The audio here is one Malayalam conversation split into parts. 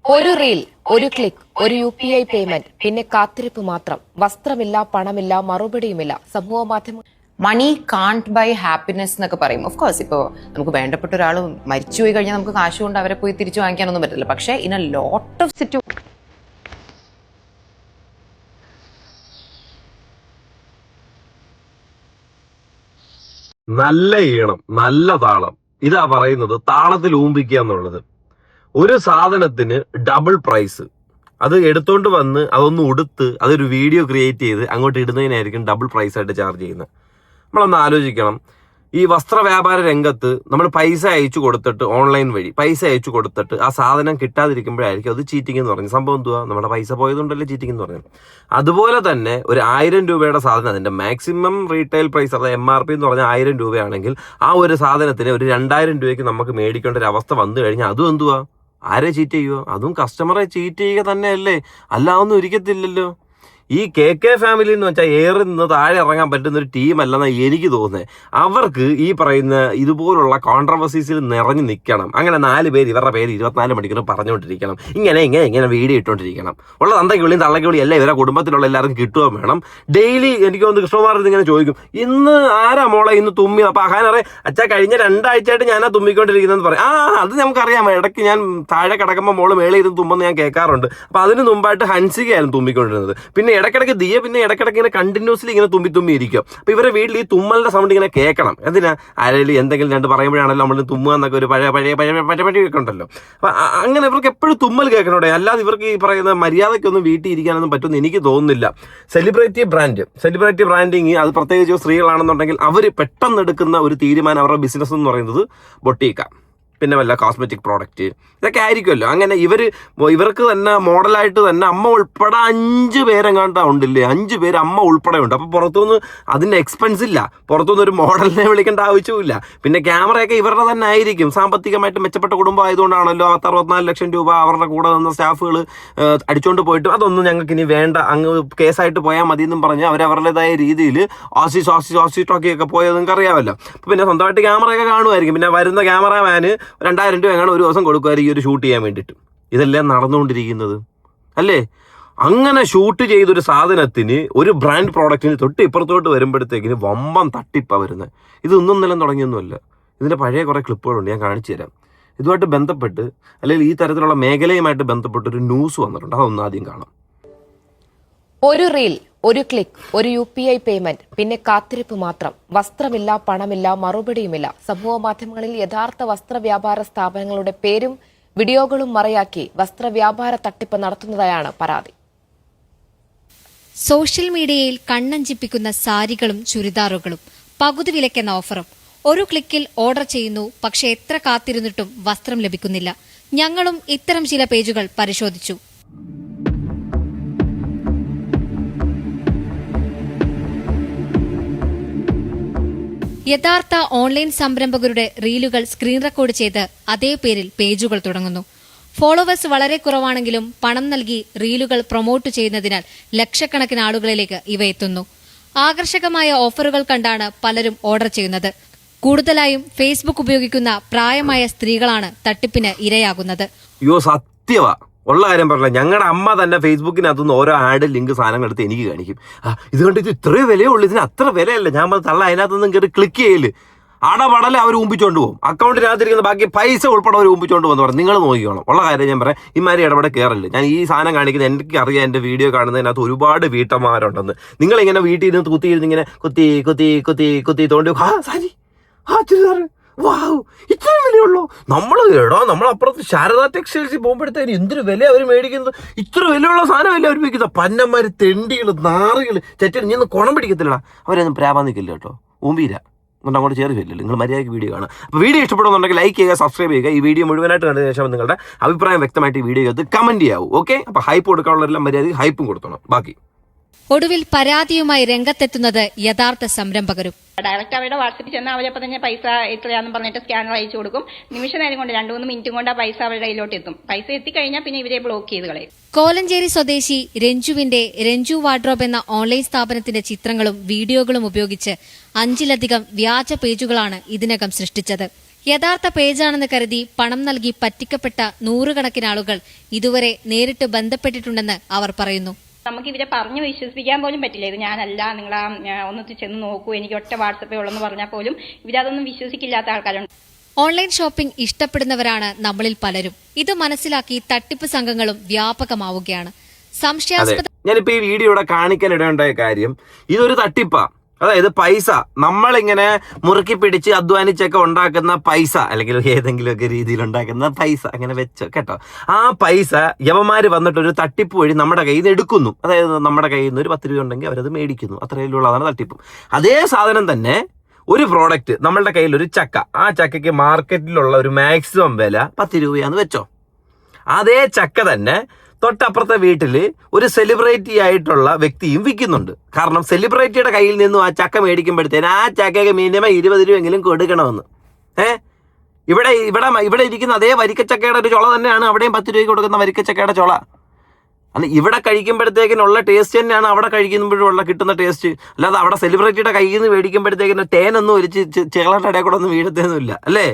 ഒരു റീൽ, ഒരു ക്ലിക്ക്, ഒരു UPI പേയ്മെന്റ്, പിന്നെ കാത്തിരിപ്പ് മാത്രം. വസ്ത്രമില്ല, പണമില്ല, മറുപടിയുമില്ല. സമൂഹ മാധ്യമ മണി കാൺട്ട് ബൈ ഹാപ്പിനെസ് എന്നൊക്കെ പറയും. ഓഫ് കോഴ്സ് ഇപ്പോൾ നമുക്ക് വേണ്ടപ്പെട്ട ഒരാൾ മരിച്ചുപോയി കഴിഞ്ഞാൽ നമുക്ക് കാശ് കൊണ്ട് അവരെ പോയി തിരിച്ചു വാങ്ങിക്കാനൊന്നും പറ്റില്ല. പക്ഷേ ഇൻ എ ലോട്ട് ഓഫ് നല്ല ഈണം, നല്ല താളം, ഇതാ പറയുന്നത് താളത്തിൽ ഊമ്പിക്കുക എന്നുള്ളത്. ഒരു സാധനത്തിന് ഡബിൾ പ്രൈസ്, അത് എടുത്തോണ്ട് വന്ന് അതൊന്ന് ഉടുത്ത് അതൊരു വീഡിയോ ക്രിയേറ്റ് ചെയ്ത് അങ്ങോട്ട് ഇടുന്നതിനായിരിക്കും ഡബിൾ പ്രൈസ് ആയിട്ട് ചാർജ് ചെയ്യുന്നത്. നമ്മളൊന്ന് ആലോചിക്കണം, ഈ വസ്ത്ര വ്യാപാര രംഗത്ത് നമ്മൾ പൈസ അയച്ചു കൊടുത്തിട്ട്, ഓൺലൈൻ വഴി പൈസ അയച്ചു കൊടുത്തിട്ട് ആ സാധനം കിട്ടാതിരിക്കുമ്പോഴായിരിക്കും അത് ചീറ്റിംഗ് എന്ന് പറഞ്ഞു. സംഭവം എന്തുവാ? നമ്മുടെ പൈസ പോയതുകൊണ്ടല്ലേ ചീറ്റിംഗ് എന്ന് പറഞ്ഞു. അതുപോലെ തന്നെ ഒരു 1000 രൂപയുടെ സാധനം, അതിന്റെ മാക്സിമം റീറ്റെയിൽ പ്രൈസ്, അതായത് MRP എന്ന് പറഞ്ഞാൽ 1000 രൂപയാണെങ്കിൽ ആ ഒരു സാധനത്തിന് ഒരു 2000 രൂപയ്ക്ക് നമുക്ക് മേടിക്കേണ്ട ഒരു അവസ്ഥ വന്നു കഴിഞ്ഞാൽ അതും എന്തുവാ? ആരെ ചീറ്റ് ചെയ്യുക? അതും കസ്റ്റമറെ ചീറ്റ് ചെയ്യുക തന്നെയല്ലേ, അല്ലാതൊന്നും ഒരിക്കത്തില്ലല്ലോ. ഈ KK ഫാമിലി എന്ന് വെച്ചാൽ ഏറി നിന്ന് താഴെ ഇറങ്ങാൻ പറ്റുന്ന ഒരു ടീമല്ലെന്നാണ് എനിക്ക് തോന്നുന്നത്. അവർക്ക് ഈ പറയുന്ന ഇതുപോലുള്ള കോൺട്രവേഴ്സീസിൽ നിറഞ്ഞു നിൽക്കണം. അങ്ങനെ 4 പേര് ഇവരുടെ പേര് 24 മണിക്കൂർ പറഞ്ഞുകൊണ്ടിരിക്കണം, ഇങ്ങനെ വീഡിയോ ഇട്ടുകൊണ്ടിരിക്കണം. ഉള്ള തന്തയ്ക്ക് വിളിയും തള്ളയ്ക്ക് വിളിയും എല്ലാം ഇവരെ കുടുംബത്തിലുള്ള എല്ലാവർക്കും കിട്ടുകയും വേണം. ഡെയിലി എനിക്ക് തോന്നുന്നു കൃഷ്ണകുമാർ ഇങ്ങനെ ചോദിക്കും, ഇന്ന് ആരാ മോളെ ഇന്ന് തുമ്മി? അപ്പൊ അഹാനറെ അച്ഛാ കഴിഞ്ഞ 2 ആഴ്ചയായിട്ട് ഞാനാ തുമ്മിക്കൊണ്ടിരിക്കുന്നതെന്ന് പറയും. അത് നമുക്കറിയാം, ഇടയ്ക്ക് ഞാൻ താഴെ കിടക്കുമ്പോൾ മോള് മേളിൽ ഇരുന്ന് തുമ്മെന്ന് ഞാൻ കേൾക്കാറുണ്ട്. അപ്പൊ അതിന് മുമ്പായിട്ട് ഹൻസികയായിരുന്നു തുമ്മിക്കൊണ്ടിരുന്നത്. പിന്നെ ഇടയ്ക്കിടയ്ക്ക് ദിയ പിന്നെ ഇടയ്ക്കിടയ്ക്ക് ഇങ്ങനെ കണ്ടിന്യൂസ്ലി ഇങ്ങനെ തുമ്മി ഇരിക്കും. അപ്പൊ ഇവരെ വീട്ടിൽ ഈ തുമ്മലിന്റെ സൗണ്ട് ഇങ്ങനെ കേൾക്കണം. എന്തിനാ? ആരെങ്കിലും എന്തെങ്കിലും 2 പറയുമ്പോഴാണല്ലോ നമ്മൾ തുമ്മുക എന്നൊക്കെ ഒരു പഴയൊക്കെ ഉണ്ടല്ലോ. അപ്പൊ അങ്ങനെ ഇവർക്ക് എപ്പോഴും തുമ്മൽ കേൾക്കണോടെ, അല്ലാതെ ഇവർക്ക് ഈ പറയുന്ന മര്യാദയ്ക്കൊന്നും വീട്ടിൽ ഇരിക്കാനൊന്നും പറ്റുമെന്ന് എനിക്ക് തോന്നുന്നില്ല. സെലിബ്രിറ്റി ബ്രാൻഡിങ്, അത് പ്രത്യേകിച്ച് സ്ത്രീകളാണെന്നുണ്ടെങ്കിൽ അവർ പെട്ടെന്ന് എടുക്കുന്ന ഒരു തീരുമാനം, അവരുടെ ബിസിനസ് എന്ന് പറയുന്നത് ബൊട്ടീക്ക, പിന്നെ വല്ല കോസ്മെറ്റിക് പ്രോഡക്റ്റ്, ഇതൊക്കെ ആയിരിക്കുമല്ലോ. അങ്ങനെ ഇവർക്ക് തന്നെ മോഡലായിട്ട് തന്നെ അമ്മ ഉൾപ്പെടെ 5 പേരെങ്ങാണ്ടാ ഉണ്ടില്ലേ, 5 പേര് അമ്മ ഉൾപ്പെടെ ഉണ്ട്. അപ്പോൾ പുറത്തുനിന്ന് അതിൻ്റെ എക്സ്പെൻസ് ഇല്ല, പുറത്തുനിന്ന് ഒരു മോഡലിനെ വിളിക്കേണ്ട ആവശ്യമില്ല. പിന്നെ ക്യാമറയൊക്കെ ഇവരുടെ തന്നെ ആയിരിക്കും. സാമ്പത്തികമായിട്ട് മെച്ചപ്പെട്ട കുടുംബം ആയതുകൊണ്ടാണല്ലോ 64 ലക്ഷം രൂപ അവരുടെ കൂടെ നിന്ന് സ്റ്റാഫുകൾ അടിച്ചുകൊണ്ട് പോയിട്ട് അതൊന്നും ഞങ്ങൾക്ക് ഇനി വേണ്ട, അങ്ങ് കേസായിട്ട് പോയാൽ മതി എന്നും പറഞ്ഞ് അവരവരുടേതായ രീതിയിൽ ഓസി ടോക്കിയൊക്കെ പോയത് നിങ്ങൾക്ക് അറിയാമല്ലോ. പിന്നെ സ്വന്തമായിട്ട് ക്യാമറയൊക്കെ കാണുമായിരിക്കും. പിന്നെ വരുന്ന ക്യാമറാമാന് 2000 രൂപ എങ്ങനെ ഒരു ദിവസം കൊടുക്കുമായിരിക്കും ഒരു ഷൂട്ട് ചെയ്യാൻ വേണ്ടിയിട്ട്. ഇതെല്ലാം നടന്നുകൊണ്ടിരിക്കുന്നത് അല്ലേ? അങ്ങനെ ഷൂട്ട് ചെയ്തൊരു സാധനത്തിന്, ഒരു ബ്രാൻഡ് പ്രോഡക്റ്റിന് തൊട്ട് ഇപ്പുറത്തോട്ട് വരുമ്പോഴത്തേക്കിന് വമ്പം തട്ടിപ്പാണ് വരുന്നത്. ഇതൊന്നും നിലം തുടങ്ങിയൊന്നുമല്ല. ഇതിൻ്റെ പഴയ കുറേ ക്ലിപ്പുകളുണ്ട്, ഞാൻ കാണിച്ചു തരാം. ഇതുമായിട്ട് ബന്ധപ്പെട്ട് അല്ലെങ്കിൽ ഈ തരത്തിലുള്ള മേഖലയുമായിട്ട് ബന്ധപ്പെട്ട് ഒരു ന്യൂസ് വന്നിട്ടുണ്ട്, അതൊന്നും ആദ്യം കാണാം. ഒരു റീൽ, ഒരു ക്ലിക്ക്, ഒരു UPI പേയ്മെന്റ്, പിന്നെ കാത്തിരിപ്പ് മാത്രം. വസ്ത്രമില്ല, പണമില്ല, മറുപടിയുമില്ല. സമൂഹ മാധ്യമങ്ങളിൽ യഥാർത്ഥ വസ്ത്ര വ്യാപാര സ്ഥാപനങ്ങളുടെ പേരും വീഡിയോകളും മറയാക്കി വസ്ത്രവ്യാപാര തട്ടിപ്പ് നടത്തുന്നതായാണ് പരാതി. സോഷ്യൽ മീഡിയയിൽ കണ്ണഞ്ചിപ്പിക്കുന്ന സാരികളും ചുരിദാറുകളും, പകുതി വിലക്കെന്ന ഓഫറും. ഒരു ക്ലിക്കിൽ ഓർഡർ ചെയ്യുന്നു, പക്ഷെ എത്ര കാത്തിരുന്നിട്ടും വസ്ത്രം ലഭിക്കുന്നില്ല. ഞങ്ങളും ഇത്തരം ചില പേജുകൾ പരിശോധിച്ചു. യഥാർത്ഥ ഓൺലൈൻ സംരംഭകരുടെ റീലുകൾ സ്ക്രീൻ റെക്കോർഡ് ചെയ്ത് അതേ പേരിൽ പേജുകൾ തുടങ്ങുന്നു. ഫോളോവേഴ്സ് വളരെ കുറവാണെങ്കിലും പണം നൽകി റീലുകൾ പ്രൊമോട്ട് ചെയ്യുന്നതിനാൽ ലക്ഷക്കണക്കിന് ആളുകളിലേക്ക് ഇവ എത്തുന്നു. ആകർഷകമായ ഓഫറുകൾ കണ്ടാണ് പലരും ഓർഡർ ചെയ്യുന്നത്. കൂടുതലായും ഫേസ്ബുക്ക് ഉപയോഗിക്കുന്ന പ്രായമായ സ്ത്രീകളാണ് തട്ടിപ്പിന് ഇരയാകുന്നത്. ഉള്ള കാര്യം പറഞ്ഞില്ല, ഞങ്ങളുടെ അമ്മ തന്നെ ഫേസ്ബുക്കിനകത്തുനിന്ന് ഓരോ ആഡ് ലിങ്ക് സാധനങ്ങൾ എടുത്ത് എനിക്ക് കാണിക്കും. ഇത് കണ്ടിട്ട് ഇത്രയും വിലയുള്ളൂ, ഇതിന് അത്ര വിലയല്ല. ഞാൻ തള്ള അതിനകത്തൊന്നും കയറി ക്ലിക്ക് ചെയ്യല്, അടപടലെ അവർ ഊമ്പിച്ചോണ്ട് പോകും. അക്കൗണ്ടിനകത്തിരിക്കുന്ന ബാക്കി പൈസ ഉൾപ്പെടെ അവർ ഊമ്പിച്ചോണ്ട് പോകുന്നു പറഞ്ഞു. നിങ്ങൾ നോക്കിക്കോണം. ഉള്ള കാര്യം ഞാൻ പറയാം, ഇമാരി ഇടപെടെ കയറില്ല. ഞാൻ ഈ സാധനം കാണിക്കുന്നത് എനിക്ക് അറിയാം, എൻ്റെ വീഡിയോ കാണുന്നതിനകത്ത് ഒരുപാട് വീട്ടമ്മമാരുണ്ടെന്ന്. നിങ്ങളിങ്ങനെ വീട്ടിൽ നിന്ന് കുത്തിയിരുന്ന് ഇങ്ങനെ കുത്തി തോണ്ടി സാരി ചുരിദാർ, വാവ് ഇത്രയും വിലയുള്ളൂ. നമ്മളപ്പുറത്ത് ശാരദ ടെക്സ്റ്റൈൽസിൽ പോകുമ്പോഴത്തേന് എന്തൊരു വില അവർ മേടിക്കുന്നത്. ഇത്ര വിലയുള്ള സാധനമല്ല അവർ മേടിക്കുന്നത്. പന്നന്മാർ, തെണ്ടികൾ, നാറുകൾ, ചെറ്റൽ നിന്ന് കുണം പിടിക്കത്തില്ലടാ. അവരൊന്നും പ്രാപാൻ നിൽക്കില്ല കേട്ടോ, ഊമ്പിയില്ല എന്നിട്ട് അങ്ങോട്ട് ചേർന്നില്ലല്ലോ. നിങ്ങൾ മര്യാദയ്ക്ക് വീഡിയോ കാണാം. അപ്പോൾ വീഡിയോ ഇഷ്ടപ്പെടുന്നുണ്ടെങ്കിൽ ലൈക്ക് ചെയ്യുക, സബ്സ്ക്രൈബ് ചെയ്യുക. ഈ വീഡിയോ മുഴുവനായിട്ട് കണ്ടതിന് ശേഷം നിങ്ങളുടെ അഭിപ്രായം വ്യക്തമായിട്ട് ഈ വീഡിയോയ്ക്ക് കമന്റ് ചെയ്യാവൂ. ഓക്കെ, അപ്പോൾ ഹൈപ്പ് കൊടുക്കാനുള്ളതെല്ലാം മര്യാദയ്ക്ക് ഹൈപ്പും കൊടുക്കണം. ബാക്കി ഒടുവിൽ പരാതിയുമായി രംഗത്തെത്തുന്നത് യഥാർത്ഥ സംരംഭകരും. ഡയറക്റ്റ് അവരുടെ വാട്സപ്പിൽ ചെന്നാൽ അവരപ്പോൾ തന്നെ പൈസ എത്രയാണെന്ന് പറഞ്ഞിട്ട് സ്കാനർ അയച്ചു കൊടുക്കും. നിമിഷ നേരം കൊണ്ട് 2-3 മിനിറ്റും കൊണ്ട് ആ പൈസ അവരുടെ കയ്യിലോട്ട് എത്തും. പൈസ എത്തിക്കഴിഞ്ഞാൽ പിന്നെ ഇവരെ ബ്ലോക്ക് ചെയ്ത് കളയും. കോലഞ്ചേരി സ്വദേശി രഞ്ജുവിന്റെ രഞ്ജു വാർഡ്രോബ് എന്ന ഓൺലൈൻ സ്ഥാപനത്തിന്റെ ചിത്രങ്ങളും വീഡിയോകളും ഉപയോഗിച്ച് 5ലധികം വ്യാജ പേജുകളാണ് ഇതിനകം സൃഷ്ടിച്ചത്. യഥാർത്ഥ പേജാണെന്ന് കരുതി പണം നൽകി പറ്റിക്കപ്പെട്ട നൂറുകണക്കിന് ആളുകൾ ഇതുവരെ നേരിട്ട് ബന്ധപ്പെട്ടിട്ടുണ്ടെന്ന് അവർ പറയുന്നു. നമുക്ക് ഇവരെ പറഞ്ഞു വിശ്വസിപ്പിക്കാൻ പോലും പറ്റില്ല. ഇത് ഞാനല്ല, നിങ്ങൾ ഒന്ന് ചെന്ന് നോക്കൂ, എനിക്ക് ഒറ്റ വാട്സപ്പേ ഉള്ളെന്ന് പറഞ്ഞാൽ പോലും ഇവരതൊന്നും വിശ്വസിക്കില്ലാത്ത ആൾക്കാരുണ്ട്. ഓൺലൈൻ ഷോപ്പിംഗ് ഇഷ്ടപ്പെടുന്നവരാണ് നമ്മളിൽ പലരും. ഇത് മനസ്സിലാക്കി തട്ടിപ്പ് സംഘങ്ങളും വ്യാപകമാവുകയാണ്. സംശയാസ്പദ ഞാനിപ്പോ ഈ വീഡിയോ ഇവിടെ കാണിക്കാൻ ഇടേണ്ടായ കാര്യം, ഇതൊരു തട്ടിപ്പാ. അതായത് പൈസ നമ്മളിങ്ങനെ മുറുക്കി പിടിച്ച് അധ്വാനിച്ചൊക്കെ ഉണ്ടാക്കുന്ന പൈസ, അല്ലെങ്കിൽ ഏതെങ്കിലുമൊക്കെ രീതിയിൽ ഉണ്ടാക്കുന്ന പൈസ അങ്ങനെ വെച്ചോ കേട്ടോ, ആ പൈസ യവന്മാര് വന്നിട്ട് ഒരു തട്ടിപ്പ് വഴി നമ്മുടെ കയ്യിൽ നിന്ന് എടുക്കുന്നു. അതായത് നമ്മുടെ കയ്യിൽ നിന്ന് ഒരു 10 രൂപ ഉണ്ടെങ്കിൽ അവരത് മേടിക്കുന്നു. അത്രയുള്ളതാണ് തട്ടിപ്പ്. അതേ സാധനം തന്നെ ഒരു പ്രോഡക്റ്റ്, നമ്മളുടെ കയ്യിൽ ഒരു ചക്ക, ആ ചക്കയ്ക്ക് മാർക്കറ്റിലുള്ള ഒരു മാക്സിമം വില 10 രൂപയാന്ന് വെച്ചോ. അതേ ചക്ക തന്നെ തൊട്ടപ്പുറത്തെ വീട്ടില് ഒരു സെലിബ്രിറ്റി ആയിട്ടുള്ള വ്യക്തിയും വിൽക്കുന്നുണ്ട്. കാരണം സെലിബ്രിറ്റിയുടെ കയ്യിൽ നിന്നും ആ ചക്ക മേടിക്കുമ്പോഴത്തേന് ആ ചക്കയ്ക്ക് മിനിമം 20 രൂപയെങ്കിലും കൊടുക്കണമെന്ന്. ഇവിടെ ഇരിക്കുന്ന അതേ വരിക്കച്ചക്കയുടെ ഒരു ചുള തന്നെയാണ് അവിടെയും 10 രൂപയ്ക്ക് കൊടുക്കുന്ന വരിക്കച്ചക്കയുടെ ചുള. അല്ല, ഇവിടെ കഴിക്കുമ്പോഴത്തേക്കിനുള്ള ടേസ്റ്റ് തന്നെയാണ് അവിടെ കഴിക്കുമ്പോഴുള്ള കിട്ടുന്ന ടേസ്റ്റ്. അല്ലാതെ അവിടെ സെലിബ്രിറ്റിയുടെ കയ്യിൽ നിന്ന് മേടിക്കുമ്പോഴത്തേക്കിന് തേനൊന്നും ഒലിച്ച് ചേളയുടെ ഇടയിൽ കൂടെ ഒന്നും വീഴത്തേന്നുമില്ല അല്ലേ.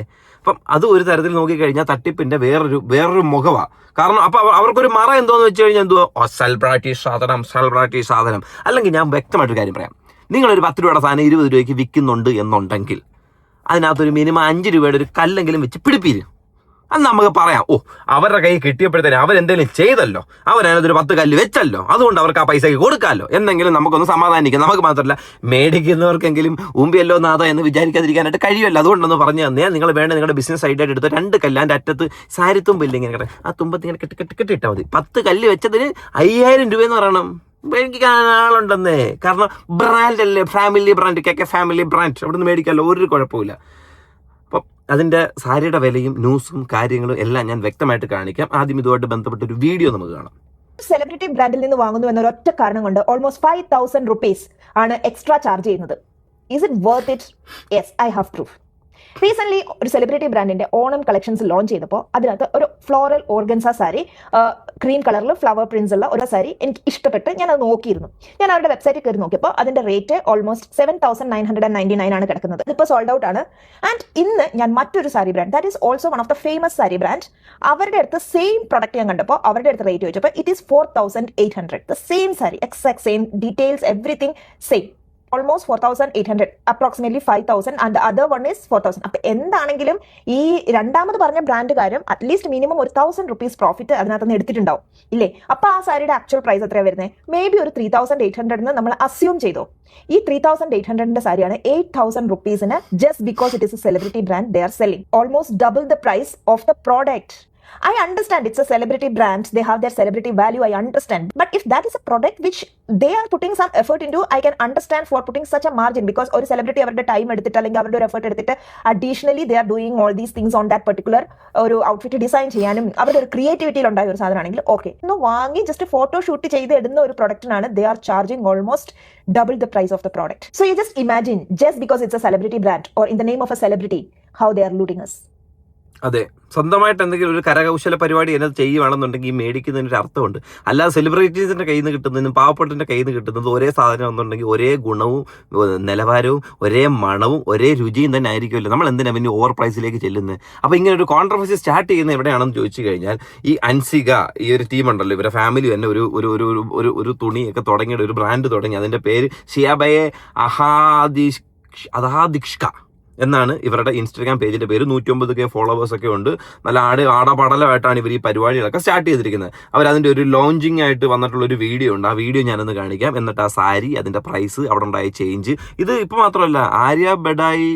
അപ്പം അത് ഒരു തരത്തിൽ നോക്കിക്കഴിഞ്ഞാൽ തട്ടിപ്പിന്റെ വേറൊരു മുഖമാണ്. കാരണം അപ്പൊ അവർക്കൊരു മറ എന്തോന്ന് വെച്ച് കഴിഞ്ഞാൽ എന്തുവാ, സെലിബ്രിറ്റി സാധനം. അല്ലെങ്കിൽ ഞാൻ വ്യക്തമായിട്ടൊരു കാര്യം പറയാം, നിങ്ങളൊരു 10 രൂപയുടെ സാധനം 20 രൂപയ്ക്ക് വിൽക്കുന്നുണ്ട് എന്നുണ്ടെങ്കിൽ അതിനകത്തൊരു മിനിമം 5 രൂപയുടെ ഒരു കല്ലെങ്കിലും വെച്ച് പിടിപ്പീര്. അത് നമുക്ക് പറയാം, അവരുടെ കൈ കിട്ടിയപ്പോഴത്തേനും അവരെന്തെങ്കിലും ചെയ്തല്ലോ, അവരതിനൊരു 10 കല്ല് വെച്ചല്ലോ, അതുകൊണ്ട് അവർക്ക് ആ പൈസക്ക് കൊടുക്കാമല്ലോ എന്നെങ്കിലും നമുക്കൊന്ന് സമാധാനിക്കാം. നമുക്ക് മാത്രമല്ല മേടിക്കുന്നവർക്കെങ്കിലും ഊമ്പിയല്ലോ നാഥ എന്ന് വിചാരിക്കാതിരിക്കാനായിട്ട് കഴിയുമല്ലോ. അതുകൊണ്ടൊന്ന് പറഞ്ഞു തന്നെ നിങ്ങൾ വേണ്ട നിങ്ങളുടെ ബിസിനസ് ഐഡിയ എടുത്ത് 2 കല്ല് അതിൻ്റെ അറ്റത്ത് സാരിത്തുമ്പില്ല ഇങ്ങനെ ആ തുമ്പത്ത് ഇങ്ങനെ കെട്ടിട്ടാൽ മതി. 10 കല്ല് വെച്ചതിന് 5000 രൂപയെന്ന് പറയണം. എനിക്ക് ആളുണ്ടെന്നേ. കാരണം ബ്രാൻഡ് അല്ലേ, family brand, KK family brand, അവിടെ നിന്ന് മേടിക്കാമല്ലോ, ഒരു കുഴപ്പമില്ല. അപ്പം അതിൻ്റെ സാരിയുടെ വിലയും ന്യൂസും കാര്യങ്ങളും എല്ലാം ഞാൻ വ്യക്തമായിട്ട് കാണിക്കാം. ആദ്യം ഇതുമായിട്ട് ബന്ധപ്പെട്ട ഒരു വീഡിയോ നമുക്ക് കാണാം. സെലിബ്രിറ്റി ബ്രാൻഡിൽ നിന്ന് വാങ്ങുന്നു എന്നൊരു ഒറ്റ കാരണം കൊണ്ട് ഓൾമോസ്റ്റ് 5000 rupees ആണ് എക്സ്ട്രാ ചാർജ് ചെയ്യുന്നത്. Is it worth it? Yes, I have proof. Recent ഒരു സെലിബ്രിറ്റി ബ്രാൻഡിന്റെ ഓണം കളക്ഷൻസ് ലോഞ്ച് ചെയ്തപ്പോൾ അതിനകത്ത് ഒരു ഫ്ലോറൽ ഓർഗൻസ സാരി, ക്രീം കളറിൽ ഫ്ലവർ പ്രിന്റ്സ് ഉള്ള ഒരു സാരി എനിക്ക് ഇഷ്ടപ്പെട്ട് ഞാൻ അത് നോക്കിയിരുന്നു. ഞാൻ അവരുടെ വെബ്സൈറ്റിൽ കയറി നോക്കിയപ്പോൾ അതിന്റെ റേറ്റ് ഓൾമോസ്റ്റ് 7,999 ആണ് കിടക്കുന്നത്. ഇതിപ്പോൾ സോൾഡ് ഔട്ട് ആണ്. ആൻഡ് ഇന്ന് ഞാൻ മറ്റൊരു sari brand, that is also one of the famous sari brand, അവരുടെ അടുത്ത് സെയിം പ്രൊഡക്റ്റ് ഞാൻ കണ്ടപ്പോൾ അവരുടെ അടുത്ത് റേറ്റ് ചോദിച്ചപ്പോൾ it is 4,800. The same sari, exact same details, everything same. Almost 4,800, approximately 5,000 and the other one is 4,000. അപ്പൊ എന്താണെങ്കിലും ഈ രണ്ടാമത് പറഞ്ഞ ബ്രാൻഡുകാരും അറ്റ്ലീസ്റ്റ് മിനിമം 1,000 rupees പ്രോഫിറ്റ് അതിനകത്ത് എടുത്തിട്ടുണ്ടാവും ഇല്ലേ. അപ്പൊ ആ സാരിയുടെ ആക്ച്വൽ പ്രൈസ് എത്രയാണ് വരുന്നത്? മേ ബി ഒരു 3,800 എന്ന് നമ്മൾ അസ്യൂം ചെയ്തോ. ഈ 3,800 സാരിയാണ് 8,000 rupees just because it is a celebrity brand they are selling. Almost double the price of the product. I understand it's a celebrity brand, they have their celebrity value, I understand. But if that is a product which they are putting some effort into, I can understand for putting such a margin, because or celebrity avരുടെ time എടുത്തിട്ട് അല്ലെങ്കിൽ അവരുടെ ഒരു എഫർട്ട് എടുത്തിട്ട് additionally they are doing all these things on that particular ഒരു ഔട്ട്ഫിറ്റ് ഡിസൈൻ ചെയ്യാനും അവരുടെ ഒരു ക്രിയേറ്റിവിറ്റിയിൽ ഉണ്ടായ ഒരു സാധനമാണെങ്കിൽ ഓക്കെ. ഒന്ന് വാങ്ങി ജസ്റ്റ് ഫോട്ടോ ഷൂട്ട് ചെയ്ത് ഇടുന്ന ഒരു പ്രൊഡക്റ്റിനാണ് they are charging almost double the price of the product. So you just imagine, just because it's a celebrity brand or in the name of a celebrity, how they are looting us. അതെ, സ്വന്തമായിട്ട് എന്തെങ്കിലും ഒരു കരകൗശല പരിപാടി എന്നത് ചെയ്യുവാണെന്നുണ്ടെങ്കിൽ ഈ മേടിക്കുന്നതിന് ഒരു അർത്ഥമുണ്ട്. അല്ലാതെ സെലിബ്രിറ്റീസിന്റെ കയ്യിൽ നിന്ന് കിട്ടുന്നതിനും പാവപ്പെട്ടതിന്റെ കയ്യിൽ നിന്ന് കിട്ടുന്നതും ഒരേ സാധനം എന്നുണ്ടെങ്കിൽ ഒരേ ഗുണവും നിലവാരവും ഒരേ മണവും ഒരേ രുചിയും തന്നെ ആയിരിക്കുമല്ലോ. നമ്മൾ എന്തിനാ പിന്നെ ഓവർ പ്രൈസിലേക്ക് ചെല്ലുന്നത്? അപ്പോൾ ഇങ്ങനെ ഒരു കോൺട്രവേഴ്സി സ്റ്റാർട്ട് ചെയ്യുന്നത് എവിടെയാണെന്ന് ചോദിച്ചു കഴിഞ്ഞാൽ, ഈ അൻസിക ഈ ഒരു ടീമുണ്ടല്ലോ, ഇവരുടെ ഫാമിലി തന്നെ ഒരു തുണിയൊക്കെ തുടങ്ങിയിട്ട് ഒരു ബ്രാൻഡ് തുടങ്ങി. അതിന്റെ പേര് ഷിയാബയെ അഹാദിഷ്ക എന്നാണ് ഇവരുടെ ഇൻസ്റ്റാഗ്രാം പേജിന്റെ പേര്. 109K ഫോളോവേഴ്സ് ഒക്കെ ഉണ്ട്. നല്ല ആടപടലമായിട്ടാണ് ഇവർ ഈ പരിപാടികളൊക്കെ സ്റ്റാർട്ട് ചെയ്തിരിക്കുന്നത്. അവരതിൻ്റെ ഒരു ലോഞ്ചിങ് ആയിട്ട് വന്നിട്ടുള്ള ഒരു വീഡിയോ ഉണ്ട്. ആ വീഡിയോ ഞാനൊന്ന് കാണിക്കാം. എന്നിട്ട് ആ സാരി, അതിന്റെ പ്രൈസ്, അവിടെ ഉണ്ടായ ചേഞ്ച്, ഇത് ഇപ്പൊ മാത്രമല്ല ആര്യ ബഡായി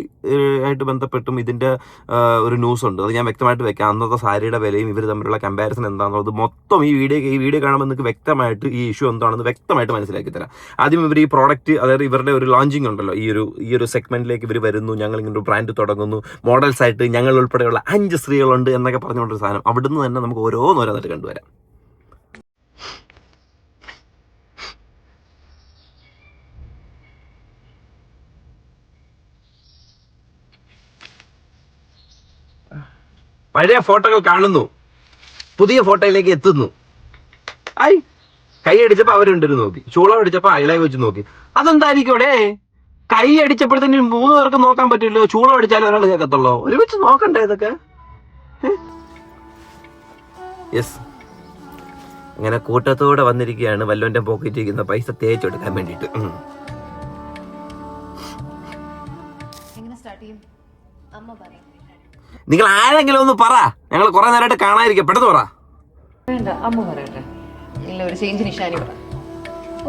ആയിട്ട് ബന്ധപ്പെട്ടും ഇതിന്റെ ഒരു ന്യൂസ് ഉണ്ട്. അത് ഞാൻ വ്യക്തമായിട്ട് വെക്കാം. അന്നത്തെ സാരിയുടെ വിലയും ഇവർ തമ്മിലുള്ള കമ്പാരിസൺ എന്താണെന്നുള്ളത് മൊത്തം ഈ വീഡിയോ കാണുമ്പോൾ നിങ്ങൾക്ക് വ്യക്തമായിട്ട് ഈ ഇഷ്യൂ എന്താണെന്ന് വ്യക്തമായിട്ട് മനസ്സിലാക്കി തരാം. ആദ്യം ഇവർ ഈ പ്രോഡക്റ്റ്, അതായത് ഇവരുടെ ഒരു ലോഞ്ചിങ് ഉണ്ടല്ലോ, ഈ ഒരു സെഗ്മെന്റിലേക്ക് ഇവർ വരുന്നു, ഞങ്ങൾ ഒരു ബ്രാൻഡ് തുടങ്ങുന്നു, മോഡൽസ് ആയിട്ട് ഞങ്ങൾ ഉൾപ്പെടെയുള്ള 5 സ്ത്രീകളുണ്ട് എന്നൊക്കെ പറഞ്ഞുകൊണ്ടൊരു സാധനം. അവിടുന്ന് തന്നെ നമുക്ക് ഓരോന്നോരോന്നായിട്ട് കണ്ടുവരാം. പഴയ ഫോട്ടോകൾ കാണുന്നു, പുതിയ ഫോട്ടോയിലേക്ക് എത്തുന്നു. കൈ അടിച്ചപ്പോ അവരുണ്ടൊരു നോക്കി, ചൂളം അടിച്ചപ്പോ അയലായി വെച്ച് നോക്കി. അതെന്തായിരിക്കും ഇവിടെ? കൈ അടിച്ചപ്പോഴത്തേനും 3 പേർക്ക് നോക്കാൻ പറ്റില്ലോ. ചൂളം അടിച്ചാലും ഒരാൾ കേൾക്കത്തുള്ളൂ. ഒരുമിച്ച് നോക്കണ്ടേ ഇതൊക്കെ? യെസ്, അങ്ങനെ കൂട്ടത്തോടെ വന്നിരിക്കുകയാണ് വല്ലോന്റെ പോക്കറ്റിൽ ഇരിക്കുന്ന പൈസ തേച്ചെടുക്കാൻ വേണ്ടിയിട്ട്. നിങ്ങൾ ആരെങ്കിലും ഒന്ന് പറ, ഞങ്ങൾ കുറെ നേരമായിട്ട് കാണാതിരിക്കുക. പെട്ടെന്ന് പറ. വേണ്ട, അമ്മ പറയട്ടെ. ഇല്ല, ഒരു ചേഞ്ചിന് ഇഷാനി പറ.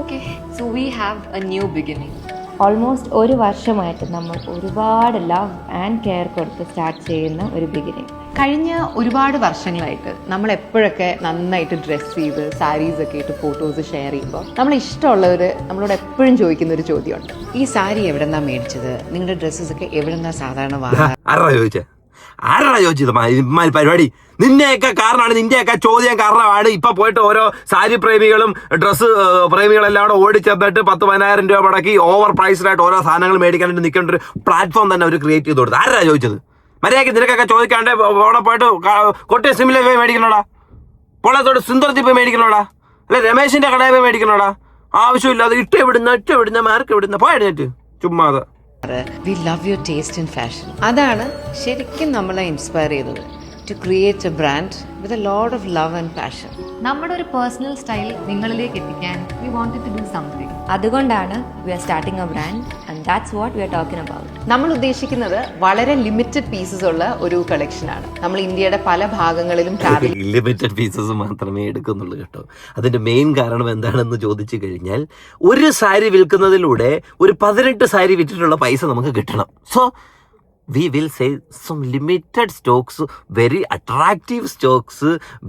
Okay, so we have A new beginning. Almost ഒരു വർഷമായിട്ട് നമ്മൾ ഒരുപാട് ലവ് ആൻഡ് കെയർ കൊടുത്ത് സ്റ്റാർട്ട് ചെയ്യുന്ന ഒരു ബിഗിനിങ്. കഴിഞ്ഞ ഒരുപാട് വർഷങ്ങളായിട്ട് നമ്മൾ എപ്പോഴൊക്കെ നന്നായിട്ട് ഡ്രസ്സ് ചെയ്ത് സാരീസ് ഒക്കെ ഇട്ട് ഫോട്ടോസ് ഷെയർ ചെയ്യുമ്പോൾ നമ്മൾ ഇഷ്ടമുള്ളവർ നമ്മളോട് എപ്പോഴും ചോദിക്കുന്ന ഒരു ചോദ്യമുണ്ട്, ഈ സാരി എവിടെന്നാ മേടിച്ചത്, നിങ്ങളുടെ ഡ്രസ്സസ് ഒക്കെ എവിടെന്നാ സാധാരണ വാങ്ങുക? ആരാണ് ചോദിച്ചത് പരിപാടി? നിന്നെയൊക്കെ കാരണമാണ്, നിന്റെയൊക്കെ ചോദ്യം കാരണമാണ് ഇപ്പൊ പോയിട്ട് ഓരോ സാരി പ്രേമികളും ഡ്രസ്സ് പ്രേമികളെല്ലാം കൂടെ ഓടിച്ചെന്നിട്ട് 10,000-10,000 രൂപ മുടക്കി ഓവർ പ്രൈസ്ഡ് ആയിട്ട് ഓരോ സാധനങ്ങൾ മേടിക്കാനായിട്ട് നിൽക്കേണ്ട ഒരു പ്ലാറ്റ്ഫോം തന്നെ അവർ ക്രിയേറ്റ് ചെയ്ത് കൊടുത്തത്. ആരാ ചോദിച്ചത്? മര്യാദയ്ക്ക് നിനക്കൊക്കെ ചോദിക്കാണ്ട് അവിടെ പോയിട്ട് കൊട്ടിയ സിമിലെ പോയി മേടിക്കണോടാ, പൊളത്തോട് സുന്ദർജി പോയി മേടിക്കണോടാ, അല്ലെ രമേശിന്റെ കടയിൽ പോയി മേടിക്കണോടാ? ആവശ്യമില്ലാതെ ഇട്ട് എവിടുന്ന മാർക്ക് എവിടുന്ന പോയെഴുന്നേറ്റ് ചുമ്മാതെ. We love your taste in fashion. അതാണ് ശരിക്കും നമ്മളെ ഇൻസ്പയർ ചെയ്തത്, to create a brand with a lot of love and passion. നമ്മുടെ ഒരു പേഴ്സണൽ സ്റ്റൈൽ നിങ്ങളിലേക്ക് എത്തിക്കാൻ we wanted to do something. അതുകൊണ്ടാണ് we are starting a brand and that's what we are talking about. നമ്മൾ ഉദ്ദേശിക്കുന്നത് വളരെ ലിമിറ്റഡ് പീസസ് ഉള്ള ഒരു കളക്ഷനാണ്. നമ്മൾ ഇന്ത്യയുടെ പല ഭാഗങ്ങളിലും ട്രാവൽ ലിമിറ്റഡ് പീസസ് മാത്രമേ എടുക്കുന്നുള്ളൂ കേട്ടോ. അതിന്റെ മെയിൻ കാരണം എന്താണെന്ന് ചോദിച്ചു കഴിഞ്ഞാൽ, ഒരു സാരി വിൽക്കുന്നതിലൂടെ ഒരു 18 സാരി വിറ്റിട്ടുള്ള പൈസ നമുക്ക് കിട്ടണം. So we will say some limited stocks, very attractive stocks,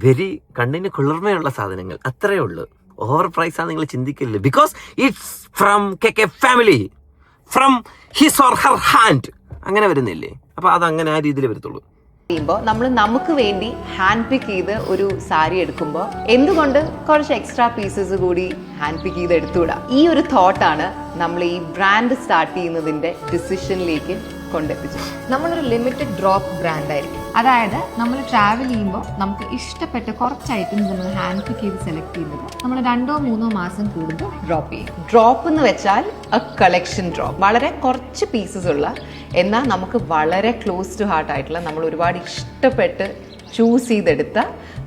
very കണ്ണിന് കുളിർമയുള്ള സാധനങ്ങൾ, അത്രയേ ഉള്ളൂ. ഓവർ പ്രൈസ് ആണ് നിങ്ങൾ ചിന്തിക്കില്ല. Because it's from K family, from his or her hand. അങ്ങനെ വരുന്നില്ലേ? അപ്പൊ അതങ്ങനെ ആ രീതിയിൽ വരത്തുള്ളൂ. ചെയ്യുമ്പോൾ നമ്മൾ നമുക്ക് വേണ്ടി ഹാൻഡ് പിക്ക് ചെയ്ത് ഒരു സാരി എടുക്കുമ്പോൾ എന്തുകൊണ്ട് കുറച്ച് എക്സ്ട്രാ പീസസ് കൂടി ഹാൻഡ് പിക്ക് ചെയ്ത് എടുത്തുകൂടാ? ഈ ഒരു തോട്ടാണ് നമ്മൾ ഈ ബ്രാൻഡ് സ്റ്റാർട്ട് ചെയ്യുന്നതിന്റെ ഡിസിഷനിലേക്ക് കൊണ്ടെത്തിച്ചത്. നമ്മളൊരു ലിമിറ്റഡ് ഡ്രോപ്പ് ബ്രാൻഡായിരിക്കും. അതായത് നമ്മൾ ട്രാവൽ ചെയ്യുമ്പോൾ നമുക്ക് ഇഷ്ടപ്പെട്ട കുറച്ച് ഐറ്റംസ് നമ്മൾ ഹാൻഡ് പിക്ക് ചെയ്ത് സെലക്ട് ചെയ്യുന്നത് നമ്മൾ 2-3 മാസം കൂടുമ്പോൾ ഡ്രോപ്പ് ചെയ്യും. ഡ്രോപ്പ് എന്ന് വെച്ചാൽ എ കളക്ഷൻ ഡ്രോപ്പ്. വളരെ കുറച്ച് പീസസ് ഉള്ള, എന്നാൽ നമുക്ക് വളരെ ക്ലോസ് ടു ഹാർട്ട് ആയിട്ടുള്ള, നമ്മൾ ഒരുപാട് ഇഷ്ടപ്പെട്ട് ചൂസ് ചെയ്തെടുത്ത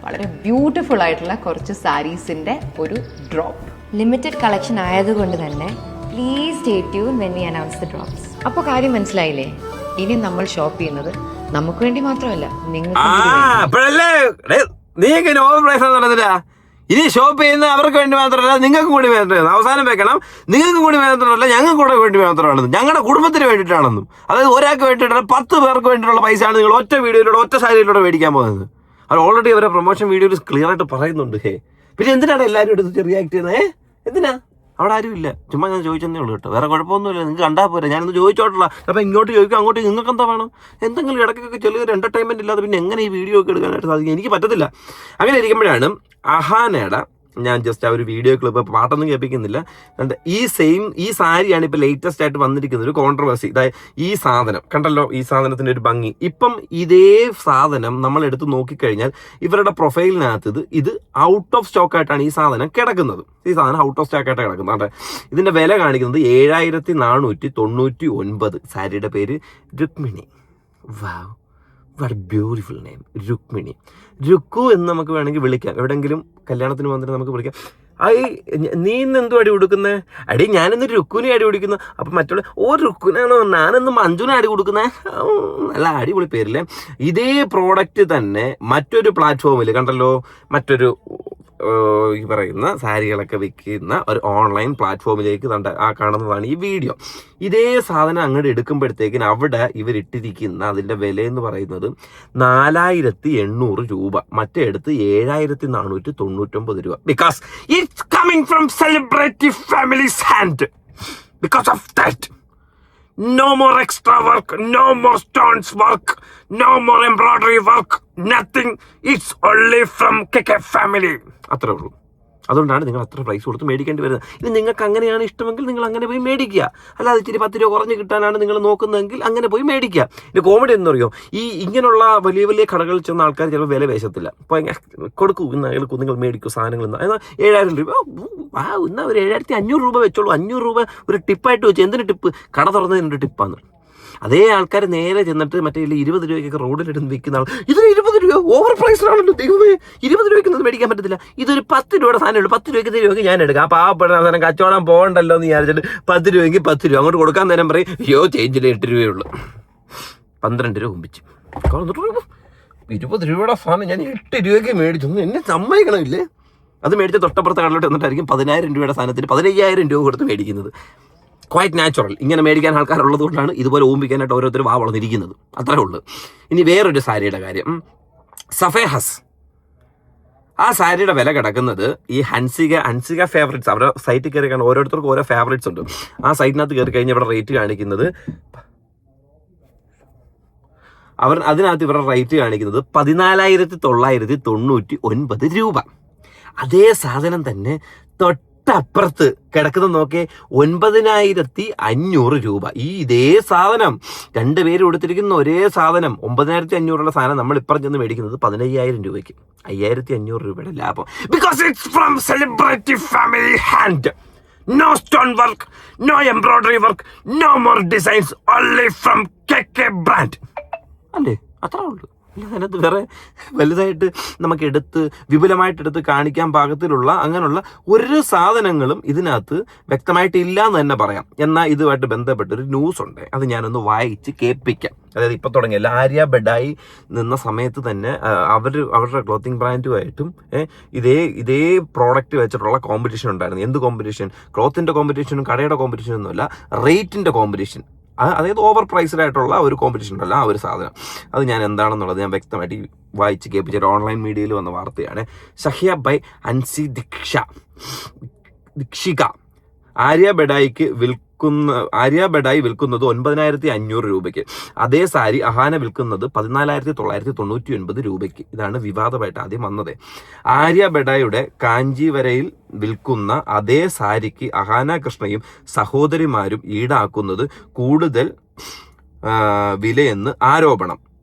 വളരെ ബ്യൂട്ടിഫുൾ ആയിട്ടുള്ള കുറച്ച് സാരീസിന്റെ ഒരു ഡ്രോപ്പ്. ലിമിറ്റഡ് കളക്ഷൻ ആയതുകൊണ്ട് തന്നെ please stay tune when we announce the drops. അപ്പോൾ കാര്യം മനസ്സിലായില്ലേ? ഇനി നമ്മൾ ഷോപ്പ് ചെയ്യുന്നത് നമുക്ക് വേണ്ടി മാത്രമല്ല, നീ എങ്ങനെ ഓവർ പ്രൈസ് നടന്നില്ല? ഇനി ഷോപ്പ് ചെയ്യുന്ന അവർക്ക് വേണ്ടി മാത്രമല്ല, നിങ്ങൾക്കും കൂടി വേണ്ടത്. അവസാനം വെക്കണം, നിങ്ങൾക്കും കൂടി മാത്രമല്ല, ഞങ്ങൾക്ക് കൂടെ വേണ്ടി മാത്രമാണെന്നും, ഞങ്ങളുടെ കുടുംബത്തിന് വേണ്ടിയിട്ടാണെന്നും. അതായത് ഒരാൾക്ക് വേണ്ടിയിട്ടല്ല, 10 പേർക്ക് വേണ്ടിയിട്ടുള്ള പൈസയാണ് നിങ്ങൾ ഒറ്റ വീഡിയോയിലൂടെ ഒറ്റ സാരിയിലൂടെ മേടിക്കാൻ പോകുന്നത്. അവർ ഓൾറെഡി അവരെ പ്രൊമോഷൻ വീഡിയോയിൽ ക്ലിയർ ആയിട്ട് പറയുന്നുണ്ട്. പിന്നെ എന്തിനാണ് എല്ലാവരും എടുത്ത് റിയാക്ട് ചെയ്യുന്നത്? എന്തിനാ? അവിടെ ആരും ഇല്ല, ചുമ്മാ ഞാൻ ചോദിച്ചതേ ഉള്ളൂ കേട്ടോ. വേറെ കുഴപ്പമൊന്നുമില്ല, നിങ്ങൾക്ക് കണ്ടാൽ പോരെ. ഞാനൊന്ന് ചോദിച്ചോട്ടില്ല. അപ്പം ഇങ്ങോട്ട് ചോദിക്കും, അങ്ങോട്ട് നിങ്ങൾക്ക് എന്താ വേണം? എന്തെങ്കിലും ഇടയ്ക്കൊക്കെ ചെറിയൊരു എൻ്റർടൈൻമെൻറ്റ് ഇല്ലാതെ പിന്നെ എങ്ങനെ ഈ വീഡിയോ ഒക്കെ എടുക്കാനായിട്ട് സാധിക്കും? എനിക്ക് പറ്റത്തില്ല. അങ്ങനെ ഇരിക്കുമ്പോഴാണ് അഹാനയുടെ, ഞാൻ ജസ്റ്റ് ആ ഒരു വീഡിയോ ക്ലിപ്പ്, പാട്ടൊന്നും കേൾപ്പിക്കുന്നില്ല, ഈ സാരിയാണ് ഇപ്പം ലേറ്റസ്റ്റ് ആയിട്ട് വന്നിരിക്കുന്നത്. ഒരു കോൺട്രവേഴ്സി. അതായത് ഈ സാധനം കണ്ടല്ലോ, ഈ സാധനത്തിൻ്റെ ഒരു ഭംഗി. ഇപ്പം ഇതേ സാധനം നമ്മൾ എടുത്ത് നോക്കിക്കഴിഞ്ഞാൽ ഇവരുടെ പ്രൊഫൈലിനകത്ത് ഇത് ഔട്ട് ഓഫ് സ്റ്റോക്ക് ആയിട്ടാണ് ഈ സാധനം കിടക്കുന്നത്. ഈ സാധനം ഔട്ട് ഓഫ് സ്റ്റോക്ക് ആയിട്ടാണ് കിടക്കുന്നത്. ഇതിൻ്റെ വില കാണിക്കുന്നത് 7499. സാരിയുടെ പേര് Rukmini. Wow, what beautiful name, Rukmini. Rukku എന്ന് നമുക്ക് വേണമെങ്കിൽ വിളിക്കാം. എവിടെയെങ്കിലും കല്യാണത്തിന് വന്നിട്ട് നമുക്ക് വിളിക്കാം. നീ ഇന്ന് എന്തും അടി കൊടുക്കുന്നത്? അടി ഞാനിന്ന് രുക്കുവിനെ അടി കൊടുക്കുന്നു. അപ്പം മറ്റുള്ള രുക്കുനാണോ, ഞാനിന്ന് മഞ്ജുവിനെ അടി കൊടുക്കുന്നത്? നല്ല അടിപൊളി പേരില്ലേ. ഇതേ പ്രോഡക്റ്റ് തന്നെ മറ്റൊരു പ്ലാറ്റ്ഫോമിൽ കണ്ടല്ലോ, മറ്റൊരു ഈ പറയുന്ന സാരികളൊക്കെ വിൽക്കുന്ന ഒരു ഓൺലൈൻ പ്ലാറ്റ്ഫോമിലേക്ക് ആ കാണുന്നതാണ് ഈ വീഡിയോ. ഇതേ സാധനം അങ്ങോട്ട് എടുക്കുമ്പോഴത്തേക്കിന് അവിടെ ഇവരിട്ടിരിക്കുന്ന അതിൻ്റെ വില എന്ന് പറയുന്നത് 4800 രൂപ, മറ്റേ എടുത്ത് 7499 രൂപ. Because it's coming from celebrity families hand. Because of that, no more extra work, no more stones work, no more embroidery work, nothing. It's only from KK family. അത്രേ ഉള്ളൂ. അതുകൊണ്ടാണ് നിങ്ങൾ അത്ര പ്രൈസ് കൊടുത്ത് മേടിക്കേണ്ടി വരുന്നത്. ഇനി നിങ്ങൾക്ക് അങ്ങനെയാണ് ഇഷ്ടമെങ്കിൽ നിങ്ങൾ അങ്ങനെ പോയി മേടിക്കുക. അല്ലാതെ ഇച്ചിരി 10 രൂപ കുറഞ്ഞ് കിട്ടാനാണ് നിങ്ങൾ നോക്കുന്നതെങ്കിൽ അങ്ങനെ പോയി മേടിക്കുക. ഇനി കോമഡി എന്ന് പറയുമോ, ഈ ഇങ്ങനെയുള്ള വലിയ വലിയ കടകളിൽ ചെന്ന ആൾക്കാർ ചിലപ്പോൾ വില വേശത്തില്ല. അപ്പോൾ കൊടുക്കൂ, ഇന്ന് അയാൾക്ക് നിങ്ങൾ മേടിക്കൂ സാധനങ്ങൾ. എന്നാൽ 7000 രൂപ, എന്നാൽ ഒരു 7500 രൂപ വെച്ചോളൂ. 500 രൂപ ഒരു ടിപ്പായിട്ട് വെച്ചു. എന്തിന് ടിപ്പ്? കട തുറന്നതിൻ്റെ ടിപ്പാണ്. അതേ ആൾക്കാർ നേരെ ചെന്നിട്ട് മറ്റേ 20 രൂപയ്ക്കൊക്കെ റോഡിലിടുന്ന് വിൽക്കുന്ന ആൾ, ഇതിന് 20 രൂപ ഓവർ പ്രൈസിലാണല്ലോ ദൈവമേ, 20 രൂപയ്ക്കൊന്നും മേടിക്കാൻ പറ്റത്തില്ല. ഇതൊരു 10 രൂപയുടെ സാധനമുള്ളൂ, 10 രൂപയ്ക്ക് തരുമെങ്കിൽ ഞാൻ എടുക്കാം. ആ പാവപ്പെട്ട സാധനം കച്ചവടം പോകണ്ടല്ലോ എന്ന് വിചാരിച്ചിട്ട് 10 രൂപയ്ക്ക് 10 രൂപ അങ്ങോട്ട് കൊടുക്കാൻ നേരം പറയും, അയ്യോ ചേഞ്ചിൽ 8 രൂപയുള്ളൂ. 12 രൂപ കുമ്പിച്ചു. 20 രൂപയുടെ സാധനം ഞാൻ 8 രൂപയ്ക്ക് മേടിച്ചു. എന്നെ സമ്മതിക്കണമില്ലേ? അത് മേടിച്ച തൊട്ടപ്പുറത്തെ കടലോട്ട് എന്നിട്ടായിരിക്കും 10000 രൂപയുടെ സാധനത്തിന് 15000 രൂപ കൊടുത്ത് മേടിക്കുന്നത്. Quite natural. ഇങ്ങനെ മേടിക്കാൻ ആൾക്കാരുള്ളത് കൊണ്ടാണ് ഇതുപോലെ ഓമ്പിക്കാനായിട്ട് ഓരോരുത്തർ വളർന്നിരിക്കുന്നത്. അത്രേ ഉള്ളൂ. ഇനി വേറൊരു സാരിയുടെ കാര്യം, സഫേഹസ്. ആ സാരിയുടെ വില കിടക്കുന്നത് ഈ ഹൻസിക ഫേവറേറ്റ്സ്, അവരുടെ സൈറ്റിൽ കയറി കാണാൻ ഓരോരുത്തർക്കും ഓരോ ഫേവറേറ്റ്സ് ഉണ്ട്. ആ സൈറ്റിനകത്ത് കയറി കഴിഞ്ഞാൽ ഇവിടെ റേറ്റ് കാണിക്കുന്നത് അതിനകത്ത് ഇവരുടെ റേറ്റ് കാണിക്കുന്നത് 14,999 രൂപ. അതേ സാധനം തന്നെ തൊട്ടപ്പുറത്ത് കിടക്കുന്ന നോക്കേ 9500 രൂപ. ഇതേ സാധനം രണ്ടുപേര് കൊടുത്തിരിക്കുന്ന ഒരേ സാധനം 9500 സാധനം നമ്മൾ ഇപ്പുറം ചെന്ന് മേടിക്കുന്നത് 15000 രൂപയ്ക്ക്. 5500 രൂപയുടെ ലാഭം. Because it's from celebrity family hand. No stone work, no embroidery work, no more designs, only from KK brand. അല്ലേ? അത്രേ ഉള്ളൂ. അതിനകത്ത് വേറെ വലുതായിട്ട് നമുക്ക് വിപുലമായിട്ടെടുത്ത് കാണിക്കാൻ പാകത്തിലുള്ള അങ്ങനെയുള്ള ഒരു സാധനങ്ങളും ഇതിനകത്ത് വ്യക്തമായിട്ട് ഇല്ല എന്ന് തന്നെ പറയാം. എന്നാൽ ഇതുമായിട്ട് ബന്ധപ്പെട്ടൊരു ന്യൂസ് ഉണ്ട്, അത് ഞാനൊന്ന് വായിച്ച് കേൾപ്പിക്കാം. അതായത് ഇപ്പം തുടങ്ങിയല്ല, ആര്യ ബെഡായി നിന്ന സമയത്ത് തന്നെ അവരുടെ ക്ലോത്തിങ് ബ്രാൻഡുമായിട്ടും ഇതേ പ്രോഡക്റ്റ് വെച്ചിട്ടുള്ള കോമ്പറ്റീഷൻ ഉണ്ടായിരുന്നു. എന്ത് കോമ്പറ്റീഷൻ? ക്ലോത്തിൻ്റെ കോമ്പറ്റീഷനും കടയുടെ കോമ്പറ്റീഷനും ഒന്നുമല്ല, റേറ്റിൻ്റെ കോമ്പറ്റീഷൻ. അതായത് ഓവർ പ്രൈസ്ഡ് ആയിട്ടുള്ള ഒരു കോമ്പറ്റീഷൻ ഉണ്ടല്ലോ, ആ ഒരു സാധനം. അത് ഞാൻ എന്താണെന്നുള്ളത് ഞാൻ വ്യക്തമായിട്ട് വായിച്ച് കേൾപ്പിച്ചിട്ട് ഓൺലൈൻ മീഡിയയിൽ വന്ന വാർത്തയാണ്. ഷഹിയ ബൈ അൻസി ദീക്ഷിക ആര്യ ബെഡായി വിൽക്കുന്നത് 9500 രൂപയ്ക്ക്. അതേ സാരി അഹാന വിൽക്കുന്നത് 14,999 രൂപയ്ക്ക്. ഇതാണ് വിവാദമായിട്ട് ആദ്യം വന്നത്. ആര്യ ബെഡായുടെ കാഞ്ചീവരയിൽ വിൽക്കുന്ന അതേ സാരിക്ക് അഹാന കൃഷ്ണയും സഹോദരിമാരും ഈടാക്കുന്നത് കൂടുതൽ വിലയെന്ന് ആരോപണം.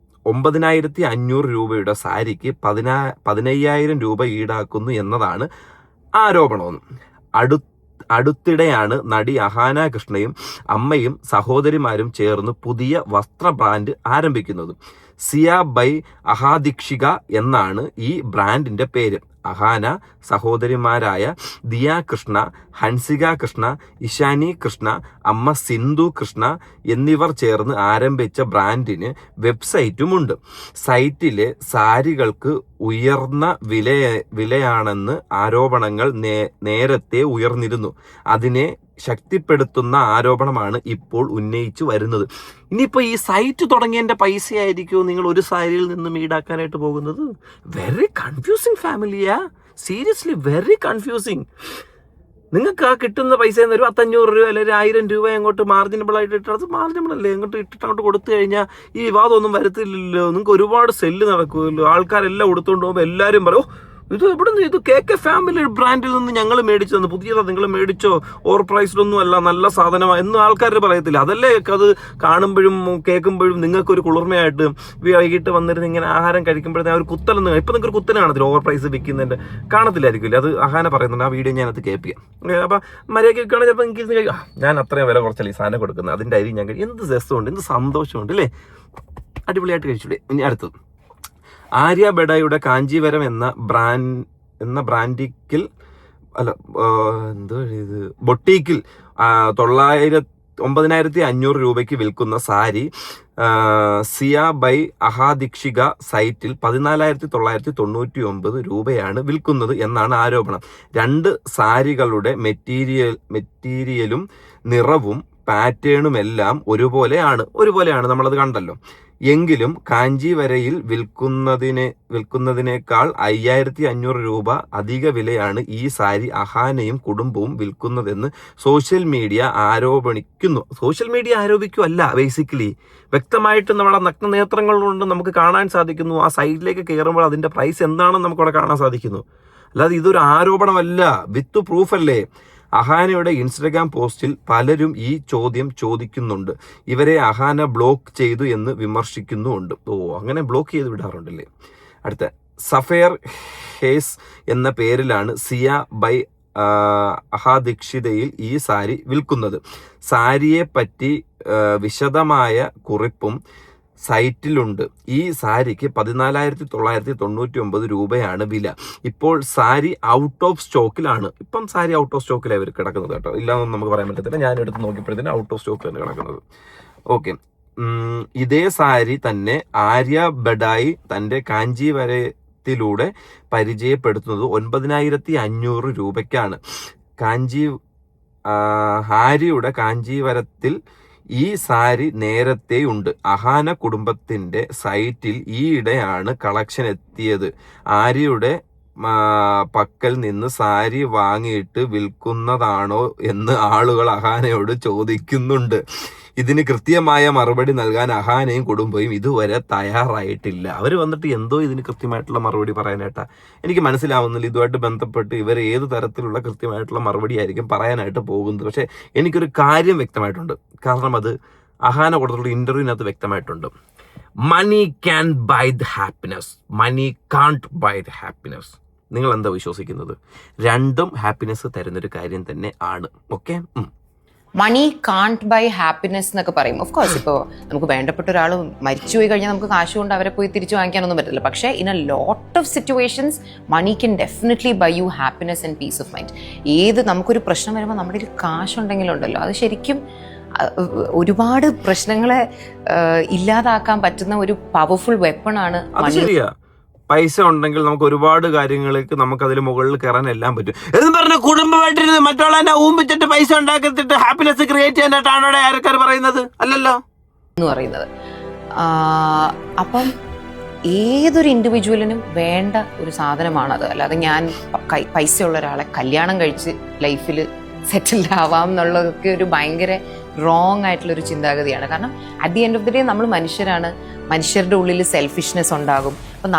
9500 രൂപയുടെ സാരിക്ക് 15,000 രൂപ ഈടാക്കുന്നു എന്നതാണ് ആരോപണമെന്ന്. അടുത്തിടെയാണ് നടി അഹാന കൃഷ്ണയും അമ്മയും സഹോദരിമാരും ചേർന്ന് പുതിയ വസ്ത്ര ബ്രാൻഡ് ആരംഭിക്കുന്നത്. സിയ ബൈ അഹാദീക്ഷിക എന്നാണ് ഈ ബ്രാൻഡിന്റെ പേര്. അഹാന സഹോദരിമാരായ ദിയ കൃഷ്ണ, ഹൻസിക കൃഷ്ണ, ഇഷാനി കൃഷ്ണ, അമ്മ സിന്ധു കൃഷ്ണ എന്നിവർ ചേർന്ന് ആരംഭിച്ച ബ്രാൻഡിന് വെബ്സൈറ്റുമുണ്ട്. സൈറ്റിലെ സാരികൾക്ക് ഉയർന്ന വിലയാണെന്ന് ആരോപണങ്ങൾ നേരത്തെ ഉയർന്നിരുന്നു. അതിനെ ശക്തിപ്പെടുത്തുന്ന ആരോപണമാണ് ഇപ്പോൾ ഉന്നയിച്ചു വരുന്നത്. ഇനിയിപ്പോൾ ഈ സൈറ്റ് തുടങ്ങിയതിൻ്റെ പൈസയായിരിക്കുമോ നിങ്ങൾ ഒരു സാരിയിൽ നിന്നും ഈടാക്കാനായിട്ട് പോകുന്നത്? വെരി കൺഫ്യൂസിങ് ഫാമിലിയാ, സീരിയസ്ലി വെരി കൺഫ്യൂസിങ്. നിങ്ങൾക്ക് ആ കിട്ടുന്ന പൈസ ഒരു 500 രൂപ അല്ലെങ്കിൽ 1000 രൂപ അങ്ങോട്ട് മാർജിനബിൾ ആയിട്ട് ഇട്ടത്, അത് മാർജിനബിൾ അല്ലേ, അങ്ങോട്ട് ഇട്ടിട്ട് അങ്ങോട്ട് കൊടുത്തു കഴിഞ്ഞാൽ ഈ വിവാദമൊന്നും വരത്തില്ലല്ലോ. നിങ്ങൾക്ക് ഒരുപാട് സെല്ല് നടക്കുമല്ലോ. ആൾക്കാരെല്ലാം കൊടുത്തുകൊണ്ട് പോകുമ്പോൾ എല്ലാവരും പറയും, ഇത് എവിടെ നിന്ന്, ഇത് KK ഫാമിലി ബ്രാൻഡിൽ നിന്ന് ഞങ്ങൾ മേടിച്ചു തന്നു, പുതിയതാണ് നിങ്ങൾ മേടിച്ചോ, ഓവർ പ്രൈസിലൊന്നും അല്ല, നല്ല സാധനമാണ് എന്ന് ആൾക്കാർ പറയത്തില്ല. അതല്ലേ അത് കാണുമ്പോഴും കേൾക്കുമ്പോഴും നിങ്ങൾക്കൊരു കുളിർമയായിട്ട് വൈകിട്ട് വന്നിരുന്ന് ഇങ്ങനെ ആഹാരം കഴിക്കുമ്പോഴത്തേ ഒരു കുത്തലെന്ന്. ഇപ്പം നിങ്ങൾക്ക് ഒരു കുത്തനെ കാണത്തില്ല, ഓവർ പ്രൈസ് വിൽക്കുന്നതിൻ്റെ കാണത്തില്ലായിരിക്കില്ല. അത് അഹാന പറയുന്നുണ്ട്, ആ വീഡിയോ ഞാനത് കേൾപ്പിക്കാം. അപ്പം മര്യാദയ്ക്ക് കഴിക്കുകയാണെങ്കിൽ ചിലപ്പോൾ എനിക്ക് ഞാൻ അത്രയും വില കുറച്ചല്ലേ ഈ സാധനം കൊടുക്കുന്നത്, അതിൻ്റെ അരി ഞാൻ എന്ത് രസമുണ്ട്, എന്ത് സന്തോഷമുണ്ട് അല്ലേ, അടിപൊളിയായിട്ട് കഴിച്ചൂടെ. ഇനി അടുത്തത് ആര്യ ബെഡായുടെ കാഞ്ചീവരം എന്ന ബ്രാൻഡിക്കിൽ ബൊട്ടീക്കിൽ 9500 രൂപയ്ക്ക് വിൽക്കുന്ന സാരി സിയ ബൈ അഹാദീക്ഷിക സൈറ്റിൽ 14,999 രൂപയാണ് വിൽക്കുന്നത് എന്നാണ് ആരോപണം. രണ്ട് സാരികളുടെ മെറ്റീരിയലും നിറവും പാറ്റേണുമെല്ലാം ഒരുപോലെയാണ് നമ്മളത് കണ്ടല്ലോ. എങ്കിലും കാഞ്ചീവരയിൽ വിൽക്കുന്നതിനേക്കാൾ 5500 രൂപ അധിക വിലയാണ് ഈ സാരി അഹാനയും കുടുംബവും വിൽക്കുന്നതെന്ന് സോഷ്യൽ മീഡിയ ആരോപിക്കുമല്ല, ബേസിക്കലി വ്യക്തമായിട്ട് നമ്മുടെ നഗ്നനേത്രങ്ങൾ കൊണ്ട് നമുക്ക് കാണാൻ സാധിക്കുന്നു. ആ സൈറ്റിലേക്ക് കയറുമ്പോൾ അതിൻ്റെ പ്രൈസ് എന്താണെന്ന് നമുക്കവിടെ കാണാൻ സാധിക്കുന്നു. അല്ലാതെ ഇതൊരു ആരോപണമല്ല, വിത്ത് പ്രൂഫ് അല്ലേ. അഹാനയുടെ ഇൻസ്റ്റഗ്രാം പോസ്റ്റിൽ പലരും ഈ ചോദ്യം ചോദിക്കുന്നുണ്ട്. ഇവരെ അഹാന ബ്ലോക്ക് ചെയ്തു എന്ന് വിമർശിക്കുന്നുമുണ്ട്. അങ്ങനെ ബ്ലോക്ക് ചെയ്ത് വിടാറുണ്ടല്ലേ. അടുത്ത സഫയർ ഹേസ് എന്ന പേരിലാണ് സിയ ബൈ അഹാദീക്ഷിതയിൽ ഈ സാരി വിൽക്കുന്നത്. സാരിയെ പറ്റി വിശദമായ കുറിപ്പും സൈറ്റിലുണ്ട്. ഈ സാരിക്ക് 14,999 രൂപയാണ് വില. ഇപ്പോൾ സാരി ഔട്ട് ഓഫ് സ്റ്റോക്കിലാണ്. ഇപ്പം സാരി ഔട്ട് ഓഫ് സ്റ്റോക്കിലാണ് ഇവർ കിടക്കുന്നത് കേട്ടോ. ഇല്ലാന്നൊന്നും നമുക്ക് പറയാൻ പറ്റത്തില്ല. ഞാൻ എടുത്ത് നോക്കിയപ്പോഴത്തേന് ഔട്ട് ഓഫ് സ്റ്റോക്കിലാണ് കിടക്കുന്നത്. ഓക്കെ, ഇതേ സാരി തന്നെ ആര്യ ബഡായി തൻ്റെ കാഞ്ചീവരത്തിലൂടെ പരിചയപ്പെടുത്തുന്നത് 9,500 രൂപയ്ക്കാണ്. ഹാരിയുടെ കാഞ്ചീവരത്തിൽ ഈ സാരി നേരത്തെയുണ്ട്. അഹാന കുടുംബത്തിന്റെ സൈറ്റിൽ ഈയിടെയാണ് കളക്ഷൻ എത്തിയത്. ആര്യയുടെ പക്കൽ നിന്ന് സാരി വാങ്ങിയിട്ട് വിൽക്കുന്നതാണോ എന്ന് ആളുകൾ അഹാനയോട് ചോദിക്കുന്നുണ്ട്. ഇതിന് കൃത്യമായ മറുപടി നൽകാൻ അഹാനയും കുടുംബവും ഇതുവരെ തയ്യാറായിട്ടില്ല. അവർ വന്നിട്ട് എന്തോ ഇതിന് കൃത്യമായിട്ടുള്ള മറുപടി പറയാനായിട്ടാ എനിക്ക് മനസ്സിലാവുന്നില്ല. ഇതുമായിട്ട് ബന്ധപ്പെട്ട് ഇവർ ഏത് തരത്തിലുള്ള കൃത്യമായിട്ടുള്ള മറുപടി ആയിരിക്കും പറയാനായിട്ട് പോകുന്നത്. പക്ഷേ എനിക്കൊരു കാര്യം വ്യക്തമായിട്ടുണ്ട്. കാരണം അത് അഹാന കൊടുത്തുള്ള ഇന്റർവ്യൂവിനകത്ത് വ്യക്തമായിട്ടുണ്ട്. Money can buy the happiness, money can't buy the happiness. നിങ്ങൾ എന്താ വിശ്വസിക്കുന്നത്? രണ്ടും ഹാപ്പിനെസ് തരുന്നൊരു കാര്യം തന്നെ ആണ്. Okay, money can't buy happiness എന്നൊക്കെ പറയും. ഓഫ് കോഴ്സ് ഇപ്പോൾ നമുക്ക് വേണ്ടപ്പെട്ട ഒരാൾ മരിച്ചു പോയി കഴിഞ്ഞാൽ നമുക്ക് കാശ് കൊണ്ട് അവരെ പോയി തിരിച്ചു വാങ്ങിക്കാനൊന്നും പറ്റില്ല. പക്ഷേ in a lot of situations money can definitely buy you happiness and peace of mind. നമുക്കൊരു പ്രശ്നം വരുമ്പോൾ നമ്മുടെ ഒരു കാശുണ്ടെങ്കിലുണ്ടല്ലോ, അത് ശരിക്കും ഒരുപാട് പ്രശ്നങ്ങളെ ഇല്ലാതാക്കാൻ പറ്റുന്ന ഒരു പവർഫുൾ വെപ്പണാണ് മണി. പൈസ ഉണ്ടെങ്കിൽ നമുക്ക് ഒരുപാട് കാര്യങ്ങൾക്ക് നമുക്ക് അതിൽ മുകളിൽ കയറാൻ എല്ലാം പറ്റും. എന്ന് പറഞ്ഞ കുടുംബമായിട്ടിരുന്ന് മറ്റുള്ള ഊമ്പിച്ചിട്ട് പൈസ ഉണ്ടാക്കിയിട്ട് ഹാപ്പിനെസ് ക്രിയേറ്റ് ചെയ്യാനായിട്ടാണോ ആൾക്കാർ പറയുന്നത്? അല്ലല്ലോ എന്ന് പറയുന്നത്. അപ്പം ഏതൊരു ഇൻഡിവിജ്വലിനും വേണ്ട ഒരു സാധനമാണത്. അല്ലാതെ ഞാൻ പൈസയുള്ള ഒരാളെ കല്യാണം കഴിച്ച് ലൈഫിൽ സെറ്റിൽഡ് ആവാം എന്നുള്ളതൊക്കെ ഒരു ഭയങ്കര റോങ് ആയിട്ടുള്ളൊരു ചിന്താഗതിയാണ്. കാരണം at the end of the day നമ്മൾ മനുഷ്യരാണ്. മനുഷ്യരുടെ ഉള്ളിൽ സെൽഫിഷ്നെസ് ഉണ്ടാകും. അപ്പം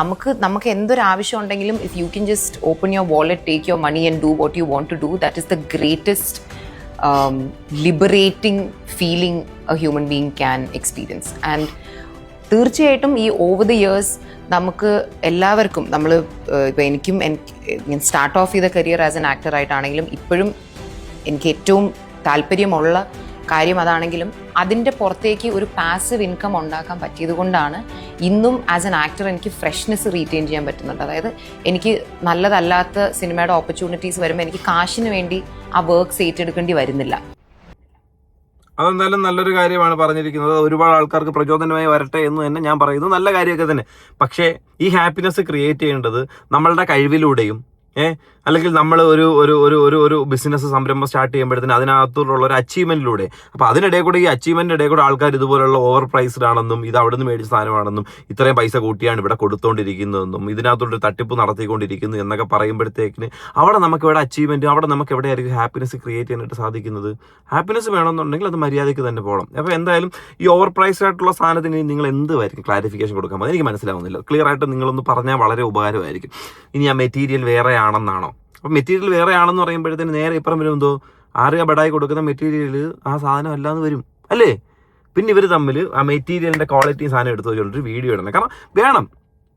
നമുക്ക് എന്തൊരു ആവശ്യം ഉണ്ടെങ്കിലും if you can just open your wallet, take your money and do what you want to do, that is the greatest liberating feeling a human being can experience. And തീർച്ചയായിട്ടും ഈ ഓവർ ദി ഇയേഴ്സ് നമുക്ക് എല്ലാവർക്കും ഇപ്പോൾ എനിക്കും ഞാൻ സ്റ്റാർട്ട് ഓഫ് ചെയ്ത കരിയർ ആസ് എൻ ആക്ടർ ആയിട്ടാണെങ്കിലും ഇപ്പോഴും എനിക്ക് ഏറ്റവും താല്പര്യമുള്ള കാര്യം അതാണെങ്കിലും അതിൻ്റെ പുറത്തേക്ക് ഒരു പാസീവ് ഇൻകം ഉണ്ടാക്കാൻ പറ്റിയത് കൊണ്ടാണ് ഇന്നും ആസ് എൻ ആക്ടർ എനിക്ക് ഫ്രഷ്നെസ് റീറ്റെയിൻ ചെയ്യാൻ പറ്റുന്നുണ്ട്. അതായത് എനിക്ക് നല്ലതല്ലാത്ത സിനിമയുടെ ഓപ്പർച്യൂണിറ്റീസ് വരുമ്പോൾ എനിക്ക് കാശിന് വേണ്ടി ആ വർക്ക്സ് ഏറ്റെടുക്കേണ്ടി വരുന്നില്ല. അതെന്തായാലും നല്ലൊരു കാര്യമാണ് പറഞ്ഞിരിക്കുന്നത്. ഒരുപാട് ആൾക്കാർക്ക് പ്രചോദനമായി വരട്ടെ എന്ന് തന്നെ ഞാൻ പറയുന്നു. നല്ല കാര്യമൊക്കെ തന്നെ. പക്ഷേ ഈ ഹാപ്പിനെസ് ക്രിയേറ്റ് ചെയ്യേണ്ടത് നമ്മളുടെ കഴിവിലൂടെയും അല്ലെങ്കിൽ നമ്മൾ ഒരു ബിസിനസ് സംരംഭം സ്റ്റാർട്ട് ചെയ്യുമ്പോഴത്തേന് അതിനകത്തുള്ള ഒരു അച്ചീവ്മെന്റിലൂടെ. അപ്പോൾ അതിനിടയിൽ കൂടെ ഈ അച്ചീവ്മെന്റിന്റെ ഇടയിൽ കൂടെ ആൾക്കാർ ഇതുപോലുള്ള ഓവർ പ്രൈസ്ഡ് ആണെന്നും ഇത് അവിടെ നിന്ന് മേടിച്ച സാധനമാണെന്നും ഇത്രയും പൈസ കൂട്ടിയാണ് ഇവിടെ കൊടുത്തുകൊണ്ടിരിക്കുന്നതെന്നും ഇതിനകത്തുള്ളൊരു തട്ടിപ്പ് നടത്തിക്കൊണ്ടിരിക്കുന്നു എന്നൊക്കെ പറയുമ്പോഴത്തേക്കിന് അവിടെ നമുക്ക് ഇവിടെ അച്ചീവ്മെന്റ്, അവിടെ നമുക്ക് എവിടെയായിരിക്കും ഹാപ്പിനെസ് ക്രിയേറ്റ് ചെയ്യാനായിട്ട് സാധിക്കുന്നത്? ഹാപ്പിനെസ് വേണമെന്നുണ്ടെങ്കിൽ അത് മര്യാദയ്ക്ക് തന്നെ പോകണം. അപ്പോൾ എന്തായാലും ഈ ഓവർ പ്രൈസ്ഡ് ആയിട്ടുള്ള സാധനത്തിന് നിങ്ങൾ എന്തുമായിരിക്കും ക്ലാരിഫിക്കേഷൻ കൊടുക്കാൻ പോകുന്നത്? എനിക്ക് മനസ്സിലാവുന്നില്ല. ക്ലിയർ ആയിട്ട് നിങ്ങളൊന്ന് പറഞ്ഞാൽ വളരെ ഉപകാരമായിരിക്കും. ഇനി ആ മെറ്റീരിയൽ വേറെ ആണെന്നാണോ? അപ്പം മെറ്റീരിയൽ വേറെ ആണെന്ന് പറയുമ്പോഴത്തേന് നേരെ ഇപ്പുറം വരും എന്തോ ആര്യ ബഡായി കൊടുക്കുന്ന മെറ്റീരിയൽ ആ സാധനം അല്ലാന്ന് വരും അല്ലേ? പിന്നെ ഇവർ തമ്മിൽ ആ മെറ്റീരിയലിൻ്റെ ക്വാളിറ്റി സാധനം എടുത്ത് വെച്ചിട്ടൊരു വീഡിയോ ഇടണം. കാരണം വേണം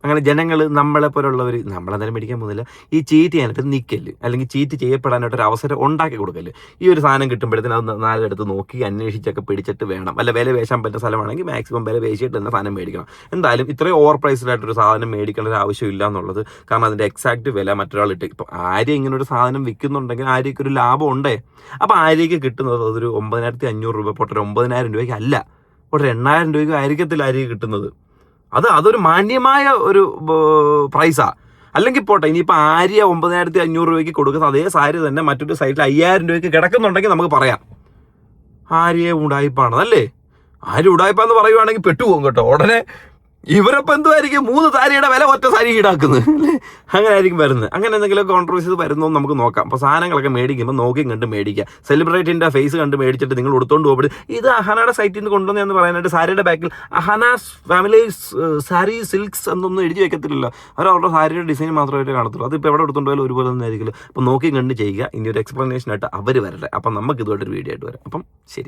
അങ്ങനെ ജനങ്ങൾ നമ്മളെ പോലുള്ളവർ നമ്മളെന്തായാലും മേടിക്കാൻ പോകുന്നില്ല. ഈ ചീറ്റ് ചെയ്യാനായിട്ട് നിൽക്കല് അല്ലെങ്കിൽ ചീറ്റ് ചെയ്യപ്പെടാനായിട്ടൊരു അവസരം ഉണ്ടാക്കി കൊടുക്കല്. ഈ ഒരു സാധനം കിട്ടുമ്പോഴത്തേന് അത് നാലെടുത്ത് നോക്കി അന്വേഷിച്ചൊക്കെ പിടിച്ചിട്ട് വേണം. അല്ല വില വേശാൻ പറ്റുന്ന സ്ഥലമാണെങ്കിൽ മാക്സിമം വില വേശിയിട്ട് തന്നെ സാധനം മേടിക്കണം. എന്തായാലും ഇത്രയും ഓവർ പ്രൈസിലായിട്ടൊരു സാധനം മേടിക്കേണ്ട ഒരു ആവശ്യമില്ല എന്നുള്ളത്. കാരണം അതിൻ്റെ എക്സാക്ട് വില മറ്റൊരാൾ ഇട്ട് ഇപ്പോൾ ആര്യ ഇങ്ങനെ ഒരു സാധനം വിൽക്കുന്നുണ്ടെങ്കിൽ ആര്യയ്ക്ക് ഒരു ലാഭം ഉണ്ടേ. അപ്പോൾ ആര്യയ്ക്ക് കിട്ടുന്നത് അതൊരു 9,500 രൂപ പോട്ടെ, 9,000 രൂപയ്ക്ക് അല്ല, ഒരു 8,000 രൂപയ്ക്ക് ആയിരിക്കത്തില്ല ആര്യയ്ക്ക് കിട്ടുന്നത്. അതൊരു മാന്യമായ ഒരു പ്രൈസാ. അല്ലെങ്കിൽ പോട്ടെ, ഇനിയിപ്പോൾ ആര്യ 9,500 രൂപയ്ക്ക് കൊടുക്കുന്ന അതേ സാരി തന്നെ മറ്റൊരു സൈറ്റിൽ 5,000 രൂപയ്ക്ക് കിടക്കുന്നുണ്ടെങ്കിൽ നമുക്ക് പറയാം ആര്യ ഉടായ്പാണ് അല്ലേ. ആര്യ ഉടായ്പാന്ന് പറയുവാണെങ്കിൽ പെട്ടുപോകും കേട്ടോ. ഉടനെ ഇവരപ്പം എന്തുമായിരിക്കും 3 സാരിയുടെ വില ഒറ്റ സാരി ഈടാക്കുന്നത്, അങ്ങനെ ആയിരിക്കും വരുന്നത്. അങ്ങനെ എന്തെങ്കിലും കോൺട്രവേഴ്സീസ് വരുന്നോ നമുക്ക് നോക്കാം. അപ്പോൾ സാധനങ്ങളൊക്കെ മേടിക്കുമ്പോൾ നോക്കിയും കണ്ട് മേടിക്കുക. സെലിബ്രിറ്റിൻ്റെ ഫേസ് കണ്ട് മേടിച്ചിട്ട് നിങ്ങൾ എടുത്തോണ്ട് പോകുമ്പോൾ ഇത് അഹനയുടെ സൈറ്റിൽ നിന്ന് കൊണ്ടുവന്നെന്ന് പറയാനായിട്ട് സാരിയുടെ ബാക്കിൽ അഹനാസ് ഫാമിലി സാരി സിൽക്സ് എന്നൊന്നും എഴുതി വെക്കത്തില്ലല്ലോ. അവരുടെ സാരിയുടെ ഡിസൈൻ മാത്രമായിട്ട് കാണത്തുള്ളൂ. അതിപ്പോൾ എവിടെ എടുത്തുകൊണ്ട് പോയാലും ഒരുപോലെ തന്നെ ആയിരിക്കുമല്ലോ. അപ്പോൾ നോക്കിയും കണ്ട് ചെയ്യുക. ഇനി ഒരു എക്സ്പ്ലനേഷൻ ആയിട്ട് അവർ വരട്ടെ. അപ്പം നമുക്ക് ഇതുമായിട്ടൊരു വീഡിയോ ആയിട്ട് വരാം. അപ്പം ശരി.